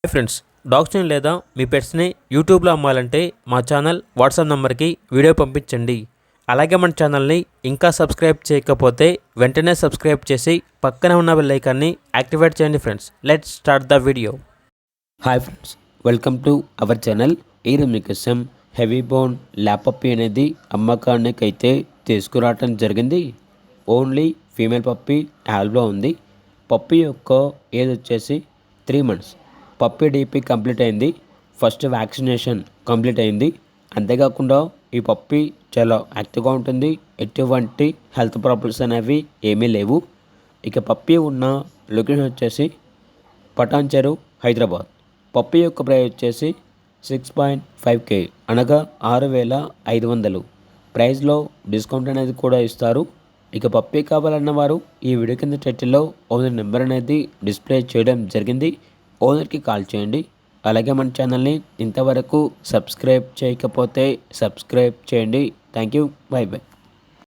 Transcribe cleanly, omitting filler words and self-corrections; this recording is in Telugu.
హాయ్ ఫ్రెండ్స్, డాగ్స్ని లేదా మీ పెట్స్ని యూట్యూబ్లో అమ్మాలంటే మా ఛానల్ వాట్సాప్ నెంబర్కి వీడియో పంపించండి. అలాగే మన ఛానల్ని ఇంకా సబ్స్క్రైబ్ చేయకపోతే వెంటనే సబ్స్క్రైబ్ చేసి పక్కనే ఉన్న బెల్ ఐకాన్ని యాక్టివేట్ చేయండి friends. Let's start the video. Hi friends, welcome to our channel. ఈరోజు మీకోసం హెవీ బోన్ ల్యాప్ పప్పీ అనేది అమ్మకానికి అయితే తీసుకురావటం జరిగింది. ఓన్లీ ఫీమేల్ పప్పీ అవైలబుల్లో ఉంది. పప్పీ యొక్క ఏజ్ వచ్చేసి 3 months. పప్పీ డీపీ కంప్లీట్ అయింది. ఫస్ట్ వ్యాక్సినేషన్ కంప్లీట్ అయింది. అంతేకాకుండా ఈ పప్పీ చాలా యాక్టివ్గా ఉంటుంది. ఎటువంటి హెల్త్ ప్రాబ్లమ్స్ అనేవి ఏమీ లేవు. ఇక పప్పీ ఉన్న లొకేషన్ వచ్చేసి పటాన్ చెరువు, హైదరాబాద్. పప్పీ యొక్క ప్రైస్ వచ్చేసి 6.5K అనగా 6,500. ప్రైస్లో డిస్కౌంట్ అనేది కూడా ఇస్తారు. ఇక పప్పీ కావాలన్న వారు ఈ వీడియో కింద టైటిల్లో ఓనర్ నెంబర్ అనేది డిస్ప్లే చేయడం జరిగింది. ఓనర్కి కాల్ చేయండి. అలాగే మన ఛానల్ని ఇంతవరకు సబ్స్క్రైబ్ చేయకపోతే సబ్స్క్రైబ్ చేయండి. Thank you. By by.